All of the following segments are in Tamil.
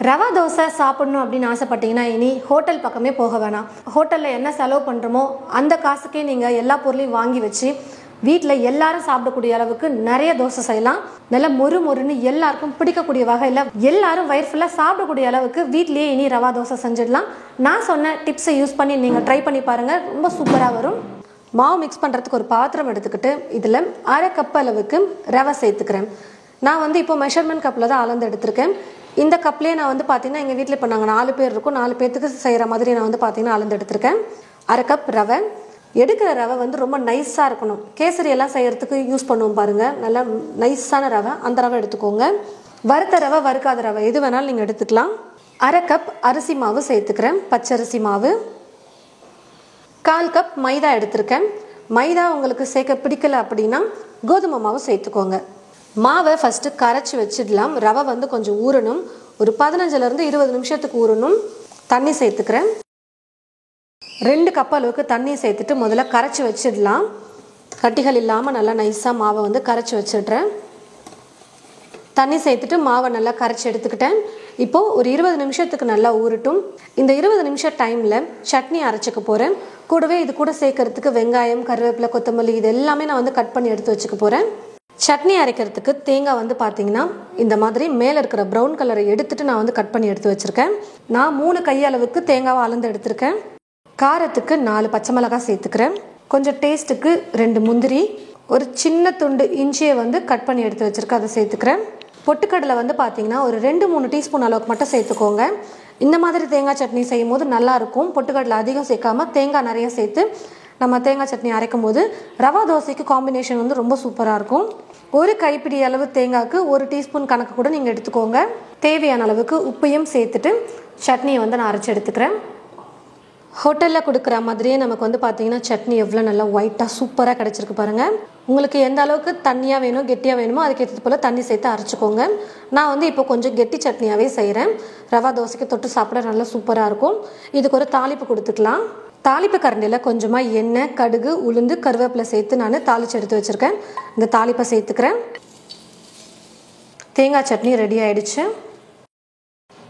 ரவா தோசை சாப்பிடணும் அப்படின்னு ஆசைப்பட்டீங்கன்னா இனி ஹோட்டல் பக்கமே போக வேணாம். ஹோட்டலில் என்ன செலவு பண்ணுறோமோ அந்த காசுக்கே நீங்கள் எல்லா பொருளையும் வாங்கி வச்சு வீட்டில் எல்லாரும் சாப்பிடக்கூடிய அளவுக்கு நிறைய தோசை செய்யலாம். நல்லா மொறு மொறுன்னு எல்லாருக்கும் பிடிக்கக்கூடிய வகையில் எல்லாரும் வயிறு ஃபுல்லாக சாப்பிடக்கூடிய அளவுக்கு வீட்லேயே இனி ரவா தோசை செஞ்சிடலாம். நான் சொன்ன டிப்ஸை யூஸ் பண்ணி நீங்கள் ட்ரை பண்ணி பாருங்கள், ரொம்ப சூப்பராக வரும். மாவு மிக்ஸ் பண்ணுறதுக்கு ஒரு பாத்திரம் எடுத்துக்கிட்டு இதில் 1/2 கப் அளவுக்கு ரவை சேர்த்துக்கிறேன். நான் இப்போ மெஷர்மெண்ட் கப்பில் தான் அளந்து எடுத்திருக்கேன். இந்த கப்லேயே நான் பார்த்தீங்கன்னா எங்கள் வீட்டில் இப்போ நாங்கள் 4 பேர் இருக்கோம், 4 பேர்த்துக்கு செய்கிற மாதிரி நான் பார்த்தீங்கன்னா அளந்து எடுத்திருக்கேன். 1/2 கப் ரவை. எடுக்கிற ரவை ரொம்ப நைஸாக இருக்கணும். கேசரி எல்லாம் செய்கிறதுக்கு யூஸ் பண்ணுவோம் பாருங்கள், நல்லா நைஸான ரவை, அந்த ரவை எடுத்துக்கோங்க. வறுத்த ரவை வறுக்காத ரவை எது வேணாலும் நீங்கள் எடுத்துக்கலாம். 1/2 கப் அரிசி மாவு சேர்த்துக்கிறேன், பச்சரிசி மாவு. 1/4 கப் மைதா எடுத்திருக்கேன். மைதா உங்களுக்கு சேர்க்க பிடிக்கல அப்படின்னா கோதுமை மாவு சேர்த்துக்கோங்க. மாவை ஃபஸ்ட்டு கரைச்சி வச்சிடலாம். ரவை கொஞ்சம் ஊறணும், ஒரு 15லேருந்து 20 நிமிஷத்துக்கு ஊறணும். தண்ணி சேர்த்துக்கிறேன். 2 கப் அளவுக்கு தண்ணி சேர்த்துட்டு முதல்ல கரைச்சி வச்சிடலாம். கட்டிகள் இல்லாமல் நல்லா நைஸாக மாவை கரைச்சி வச்சிடுறேன். தண்ணி சேர்த்துட்டு மாவை நல்லா கரைச்சி எடுத்துக்கிட்டேன். இப்போது ஒரு 20 நிமிஷத்துக்கு நல்லா ஊறட்டும். இந்த 20 நிமிஷம் டைமில் சட்னி அரைச்சிக்க போகிறேன். கூடவே இது கூட சேர்க்கறதுக்கு வெங்காயம், கருவேப்பிலை, கொத்தமல்லி இது எல்லாமே நான் கட் பண்ணி எடுத்து வச்சுக்க போகிறேன். சட்னி அரைக்கிறதுக்கு தேங்காய் பார்த்தீங்கன்னா இந்த மாதிரி மேலே இருக்கிற ப்ரௌன் கலரை எடுத்துட்டு நான் கட் பண்ணி எடுத்து வச்சுருக்கேன். நான் 3 கையளவுக்கு தேங்காவை அளந்து எடுத்திருக்கேன். காரத்துக்கு 4 பச்சை மிளகாய் சேர்த்துக்கிறேன். கொஞ்சம் டேஸ்ட்டுக்கு 2 முந்திரி, ஒரு சின்ன துண்டு இஞ்சியை கட் பண்ணி எடுத்து வச்சுருக்கேன், அதை சேர்த்துக்கிறேன். பொட்டுக்கடலை பார்த்தீங்கன்னா ஒரு 2-3 டீஸ்பூன் அளவுக்கு மட்டும் சேர்த்துக்கோங்க. இந்த மாதிரி தேங்காய் சட்னி செய்யும் போது நல்லாயிருக்கும். பொட்டுக்கடலை அதிகம் சேர்க்காமல் தேங்காய் நிறைய சேர்த்து நம்ம தேங்காய் சட்னி அரைக்கும் போது ரவா தோசைக்கு காம்பினேஷன் ரொம்ப சூப்பராக இருக்கும். ஒரு கைப்பிடி அளவு தேங்காய்க்கு 1 டீஸ்பூன் கணக்கு கூட நீங்கள் எடுத்துக்கோங்க. தேவையான அளவுக்கு உப்பையும் சேர்த்துட்டு சட்னியை நான் அரைச்சி எடுத்துக்கிறேன். ஹோட்டலில் கொடுக்குற மாதிரியே நமக்கு பார்த்தீங்கன்னா சட்னி எவ்வளோ நல்லா ஒயிட்டாக சூப்பராக கிடச்சிருக்கு பாருங்கள். உங்களுக்கு எந்த அளவுக்கு தண்ணியாக வேணும் கெட்டியாக வேணுமோ அதுக்கு ஏற்றது போல் தண்ணி சேர்த்து அரைச்சிக்கோங்க. நான் இப்போ கொஞ்சம் கெட்டி சட்னியாகவே செய்கிறேன். ரவா தோசைக்கு தொட்டு சாப்பிட நல்லா சூப்பராக இருக்கும். இதுக்கு ஒரு தாளிப்பு கொடுத்துக்கலாம். தாளிப்பு கரண்டியில் கொஞ்சமாக எண்ணெய், கடுகு, உளுந்து, கருவேப்பிலை சேர்த்து நான் தாளித்து எடுத்து வச்சுருக்கேன். இந்த தாளிப்பை சேர்த்துக்கிறேன். தேங்காய் சட்னி ரெடி ஆகிடுச்சு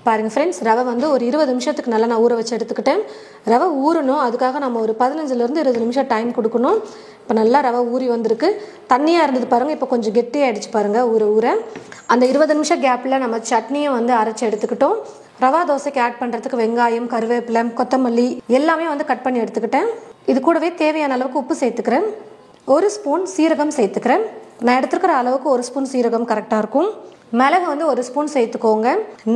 பாருங்கள் ஃப்ரெண்ட்ஸ். ரவை ஒரு 20 நிமிஷத்துக்கு நல்லா நான் ஊற வச்சு எடுத்துக்கிட்டேன். ரவை ஊறணும், அதுக்காக நம்ம ஒரு 15லேருந்து 20 நிமிஷம் டைம் கொடுக்கணும். இப்போ நல்லா ரவை ஊறி வந்திருக்கு. தண்ணியாக இருந்தது பாருங்கள், இப்போ கொஞ்சம் கெட்டியாகிடுச்சு பாருங்கள் ஊற ஊற. அந்த 20 நிமிஷம் கேப்பில் நம்ம சட்னியை அரைச்சி எடுத்துக்கிட்டோம். ரவா தோசைக்கு ஆட் பண்ணுறதுக்கு வெங்காயம், கருவேப்பிலை, கொத்தமல்லி எல்லாமே கட் பண்ணி எடுத்துக்கிட்டேன். இது கூடவே தேவையான அளவுக்கு உப்பு சேர்த்துக்கிறேன். 1 ஸ்பூன் சீரகம் சேர்த்துக்கிறேன். நான் எடுத்துக்கிற அளவுக்கு 1 ஸ்பூன் சீரகம் கரெக்டாக இருக்கும். மிளகு 1 ஸ்பூன் சேர்த்துக்கோங்க.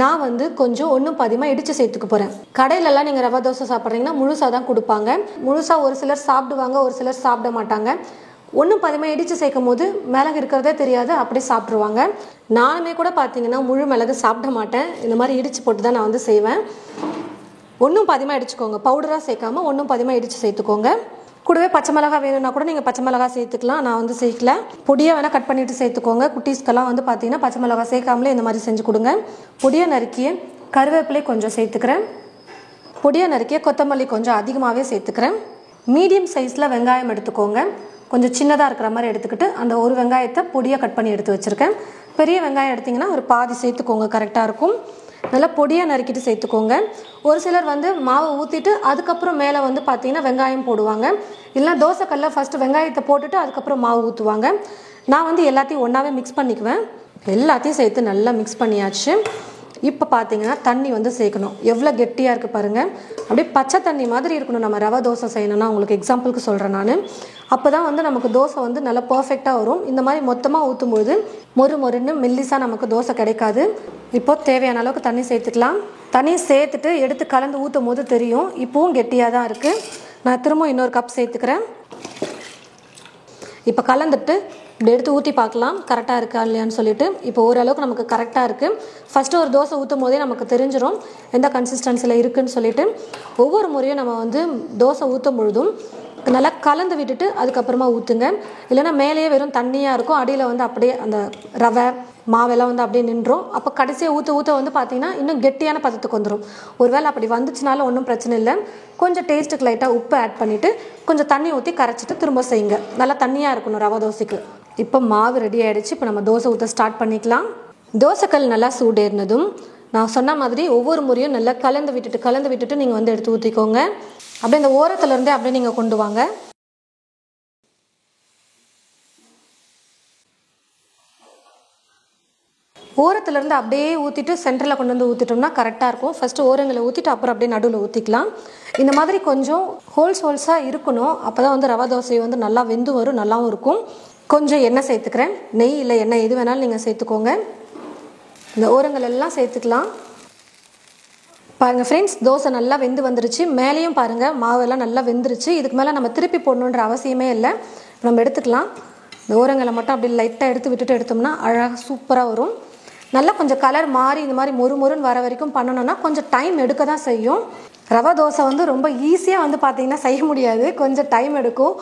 நான் கொஞ்சம் 1 பாதியமாக இடித்து சேர்த்துக்க போகிறேன். கடையிலலாம் நீங்கள் ரவா தோசை சாப்பிட்றீங்கன்னா முழுசாக தான் கொடுப்பாங்க. முழுசாக ஒரு சிலர் சாப்பிடுவாங்க, ஒரு சிலர் சாப்பிட மாட்டாங்க. 1 பாதியமாக இடித்து சேர்க்கும் போது மிளகு இருக்கிறதே தெரியாது, அப்படியே சாப்பிட்ருவாங்க. நானுமே கூட பார்த்தீங்கன்னா முழு மிளகு சாப்பிட மாட்டேன். இந்த மாதிரி இடித்து போட்டு தான் நான் செய்வேன். 1 பாதியமாக இடிச்சுக்கோங்க, பவுடராக சேர்க்காம 1 பாதியமாக இடித்து சேர்த்துக்கோங்க. கூடவே பச்சை மிளகாய் வேணும்னா கூட நீங்கள் பச்சை மிளகாய் சேர்த்துக்கலாம். நான் சேர்க்கல, பொடியாக வேணால் கட் பண்ணிவிட்டு சேர்த்துக்கோங்க. குட்டீஸ்க்கெல்லாம் பார்த்தீங்கன்னா பச்சை மிளகாய் சேர்க்காமலே இந்த மாதிரி செஞ்சு கொடுங்க. பொடியாக நறுக்கிய கருவேப்பிலை கொஞ்சம் சேர்த்துக்கிறேன். பொடியாக நறுக்கிய கொத்தமல்லி கொஞ்சம் அதிகமாகவே சேர்த்துக்கிறேன். மீடியம் சைஸில் வெங்காயம் எடுத்துக்கோங்க. கொஞ்சம் சின்னதாக இருக்கிற மாதிரி எடுத்துக்கிட்டு அந்த ஒரு வெங்காயத்தை பொடியாக கட் பண்ணி எடுத்து வச்சுருக்கேன். பெரிய வெங்காயம் எடுத்திங்கன்னா ஒரு பாதி சேர்த்துக்கோங்க, கரெக்டாக இருக்கும். நல்லா பொடியாக நறுக்கிட்டு சேர்த்துக்கோங்க. ஒரு சிலர் மாவை ஊற்றிட்டு அதுக்கப்புறம் மேலே பார்த்தீங்கன்னா வெங்காயம் போடுவாங்க. இல்லைனா தோசைக்கல்ல ஃபஸ்ட்டு வெங்காயத்தை போட்டுட்டு அதுக்கப்புறம் மாவு ஊற்றுவாங்க. நான் எல்லாத்தையும் ஒன்றாவே மிக்ஸ் பண்ணிக்குவேன். எல்லாத்தையும் சேர்த்து நல்லா மிக்ஸ் பண்ணியாச்சு. இப்போ பார்த்தீங்கன்னா தண்ணி சேர்க்கணும். எவ்வளோ கெட்டியாக இருக்குது பாருங்கள், அப்படியே பச்சை தண்ணி மாதிரி இருக்கணும். நம்ம ரவா தோசை செய்யணும்னா உங்களுக்கு எக்ஸாம்பிளுக்கு சொல்கிறேன் நான். அப்போ தான் நமக்கு தோசை நல்லா பர்ஃபெக்டாக வரும். இந்த மாதிரி மொத்தமாக ஊற்றும்போது மொறு மொறுன்னு மெல்லிஸாக நமக்கு தோசை கிடைக்காது. இப்போது தேவையான அளவுக்கு தண்ணி சேர்த்துக்கலாம். தண்ணி சேர்த்துட்டு எடுத்து கலந்து ஊற்றும் போது தெரியும் இப்போவும் கெட்டியாக தான் இருக்குது. நான் திரும்ப இன்னொரு கப் சேர்த்துக்கிறேன். இப்போ கலந்துட்டு இப்படி எடுத்து ஊற்றி பார்க்கலாம் கரெக்டாக இருக்கா இல்லையான்னு சொல்லிட்டு. இப்போ ஓரளவுக்கு நமக்கு கரெக்டாக இருக்குது. ஃபஸ்ட்டு ஒரு தோசை ஊற்றும் போதே நமக்கு தெரிஞ்சிடும் எந்த கன்சிஸ்டன்சியில் இருக்குதுன்னு சொல்லிட்டு. ஒவ்வொரு முறையும் நம்ம தோசை ஊற்றும் பொழுதும் நல்லா கலந்து விட்டுட்டு அதுக்கப்புறமா ஊற்றுங்க. இல்லைன்னா மேலேயே வெறும் தண்ணியாக இருக்கும், அடியில் அப்படியே அந்த ரவை மாவெல்லாம் அப்படியே நின்றோம். அப்போ கடைசியாக ஊற்ற பார்த்தீங்கன்னா இன்னும் கெட்டியான பதத்துக்கு வந்துடும். ஒருவேளை அப்படி வந்துச்சுனாலும் ஒன்றும் பிரச்சனை இல்லை. கொஞ்சம் டேஸ்ட்டுக்கு லைட்டாக உப்பு ஆட் பண்ணிவிட்டு கொஞ்சம் தண்ணி ஊற்றி கரைச்சிட்டு திரும்ப செய்யுங்க. நல்லா தண்ணியாக இருக்கணும் ரவா தோசைக்கு. இப்போ மாவு ரெடி ஆகிடுச்சு. இப்போ நம்ம தோசை ஊற்ற ஸ்டார்ட் பண்ணிக்கலாம். தோசைக்கல் நல்லா சூடேறினதும் நான் சொன்ன மாதிரி ஒவ்வொரு முறையும் நல்லா கலந்து விட்டுட்டு நீங்கள் வந்து எடுத்து ஊற்றிக்கோங்க. அப்படியே இந்த ஓரத்துலேருந்தே அப்படியே நீங்கள் கொண்டு வாங்க. ஓரத்துலேருந்து அப்படியே ஊற்றிட்டு சென்டரில் கொண்டு வந்து ஊற்றிட்டோம்னா கரெக்டாக இருக்கும். ஃபஸ்ட்டு ஓரங்களை ஊற்றிட்டு அப்புறம் அப்படியே நடுவில் ஊற்றிக்கலாம். இந்த மாதிரி கொஞ்சம் ஹோல்ஸாக இருக்கணும். அப்போ தான் வந்து ரவா தோசை வந்து நல்லா வெந்து வரும், நல்லாவும் இருக்கும். கொஞ்சம் எண்ணெய் சேர்த்துக்கிறேன். நெய் இல்லை எண்ணெய் எது வேணாலும் நீங்கள் சேர்த்துக்கோங்க. இந்த ஓரங்கள் எல்லாம் சேர்த்துக்கலாம். பாருங்கள் ஃப்ரெண்ட்ஸ், தோசை நல்லா வெந்து வந்துருச்சு. மேலேயும் பாருங்கள் மாவெல்லாம் நல்லா வெந்துருச்சு. இதுக்கு மேலே நம்ம திருப்பி போடணுன்ற அவசியமே இல்லை. நம்ம எடுத்துக்கலாம். இந்த ஓரங்களை மட்டும் அப்படி லைட்டாக எடுத்து விட்டுட்டு எடுத்தோம்னா அழகாக சூப்பராக வரும். நல்லா கொஞ்சம் கலர் மாறி இந்த மாதிரி மொறுன்னு வர வரைக்கும் பண்ணணும்னா கொஞ்சம் டைம் எடுக்க தான் செய்யும். ரவா தோசை வந்து ரொம்ப ஈஸியாக வந்து பார்த்திங்கன்னா செய்ய முடியாது. கொஞ்சம் டைம் எடுக்கும்,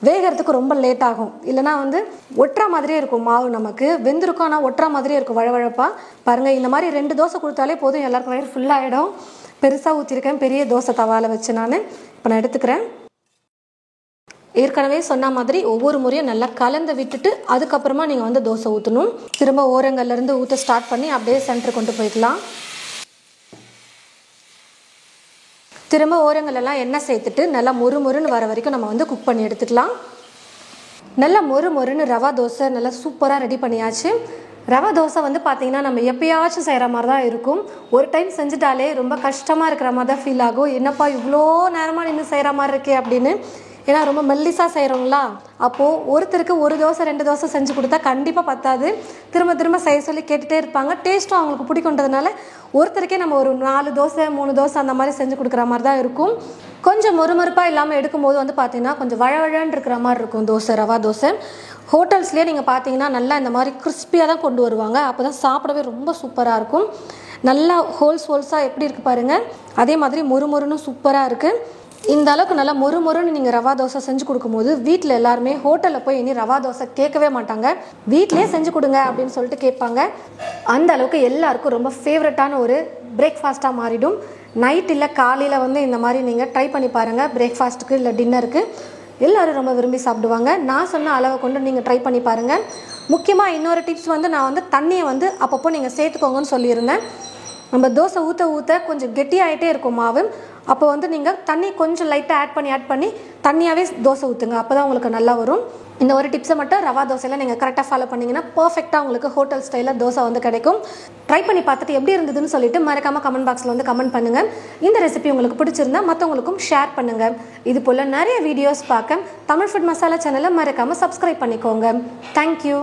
வேகிறதுக்கு ரொம்ப லேட் ஆகும். இல்லைனா வந்து ஒட்டுற மாதிரியே இருக்கும் மாவு. நமக்கு வெந்திருக்கும் ஆனால் ஒட்டுற மாதிரியே இருக்கும் வழவழப்பாக. பாருங்கள், இந்த மாதிரி 2 தோசை கொடுத்தாலே போதும், எல்லாருக்கும் வயிறு ஃபுல்லாகிடும். பெருசாக ஊற்றிருக்கேன், பெரிய தோசை தவாவில் வச்சு இப்போ நான் எடுத்துக்கிறேன். ஏற்கனவே சொன்ன மாதிரி ஒவ்வொரு முறையும் நல்லா கலந்து விட்டுட்டு அதுக்கப்புறமா நீங்கள் வந்து தோசை ஊற்றணும். திரும்ப ஓரங்கள்லேருந்து ஊற்ற ஸ்டார்ட் பண்ணி அப்படியே சென்டர் கொண்டு போய்க்கலாம். திரும்ப ஓரங்களெல்லாம் எண்ணெய் சேர்த்துட்டு நல்லா மொறுன்னு வர வரைக்கும் நம்ம வந்து குக் பண்ணி எடுத்துக்கலாம். நல்லா மொறுன்னு ரவா தோசை நல்லா சூப்பராக ரெடி பண்ணியாச்சு. ரவா தோசை வந்து பார்த்திங்கன்னா நம்ம எப்பயாச்சும் செய்கிற மாதிரி தான் இருக்கும். ஒரு டைம் செஞ்சுட்டாலே ரொம்ப கஷ்டமாக இருக்கிற மாதிரி தான் ஃபீல் ஆகும். என்னப்பா இவ்வளோ நேரமாக நின்று செய்கிற மாதிரி இருக்கே அப்படின்னு. ஏன்னா ரொம்ப மெல்லிஸாக செய்கிறோங்களா, அப்போது ஒருத்தருக்கு 1 தோசை 2 தோசை செஞ்சு கொடுத்தா கண்டிப்பாக பத்தாது. திரும்ப செய்ய சொல்லி கேட்டுகிட்டே இருப்பாங்க. டேஸ்ட்டும் அவங்களுக்கு பிடிக்குன்றதுனால ஒருத்தருக்கே நம்ம ஒரு 4 தோசை 3 தோசை அந்த மாதிரி செஞ்சு கொடுக்குற மாதிரி தான் இருக்கும். கொஞ்சம் மொறுமொறுப்பாக இல்லாமல் எடுக்கும்போது வந்து பார்த்திங்கன்னா கொஞ்சம் வழவழன்னு இருக்கிற மாதிரி இருக்கும் தோசை, ரவா தோசை. ஹோட்டல்ஸ்லேயே நீங்கள் பார்த்தீங்கன்னா நல்லா இந்த மாதிரி கிறிஸ்பியாக தான் கொண்டு வருவாங்க. அப்போ தான் சாப்பிடவே ரொம்ப சூப்பராக இருக்கும். நல்லா ஹோல்ஸாக எப்படி இருக்குது பாருங்கள். அதே மாதிரி மொறுன்னு சூப்பராக இருக்குது. இந்த அளவுக்கு நல்லா மொறுன்னு நீங்கள் ரவா தோசை செஞ்சு கொடுக்கும்போது வீட்டில் எல்லாருமே ஹோட்டலில் போய் இனி ரவா தோசை கேட்கவே மாட்டாங்க. வீட்டிலே செஞ்சு கொடுங்க அப்படின்னு சொல்லிட்டு கேட்பாங்க. அந்த அளவுக்கு எல்லாருக்கும் ரொம்ப ஃபேவரட்டான ஒரு பிரேக்ஃபாஸ்ட்டாக மாறிடும். நைட் இல்லை காலையில் வந்து இந்த மாதிரி நீங்கள் ட்ரை பண்ணி பாருங்கள். பிரேக்ஃபாஸ்ட்டுக்கு இல்லை டின்னருக்கு எல்லோரும் ரொம்ப விரும்பி சாப்பிடுவாங்க. நான் சொன்ன அளவை கொண்டு நீங்கள் ட்ரை பண்ணி பாருங்கள். முக்கியமாக இன்னொரு டிப்ஸ் வந்து நான் வந்து தண்ணியை வந்து அப்பப்போ நீங்கள் சேர்த்துக்கோங்கன்னு சொல்லியிருந்தேன். நம்ம தோசை ஊற்ற கொஞ்சம் கெட்டியாகிட்டே இருக்கும் மாவு. அப்போ வந்து நீங்கள் தண்ணி கொஞ்சம் லைட்டாக ஆட் பண்ணி தண்ணியாகவே தோசை ஊற்றுங்க. அப்போ தான் உங்களுக்கு நல்லா வரும். இந்த ஒரு டிப்ஸை மட்டும் ரவா தோசையில் நீங்கள் கரெக்டாக ஃபாலோ பண்ணிங்கன்னா பர்ஃபெக்டாக உங்களுக்கு ஹோட்டல் ஸ்டைலில் தோசை வந்து கிடைக்கும். ட்ரை பண்ணி பார்த்துட்டு எப்படி இருந்ததுன்னு சொல்லிட்டு மறக்காமல் கமெண்ட் பாக்ஸில் வந்து கமெண்ட் பண்ணுங்கள். இந்த ரெசிபி உங்களுக்கு பிடிச்சிருந்தா மற்றவங்களுக்கும் ஷேர் பண்ணுங்கள். இது போல் நிறைய வீடியோஸ் பார்க்க தமிழ் ஃபுட் மசாலா சேனலை மறக்காமல் சப்ஸ்கிரைப் பண்ணிக்கோங்க. தேங்க்யூ.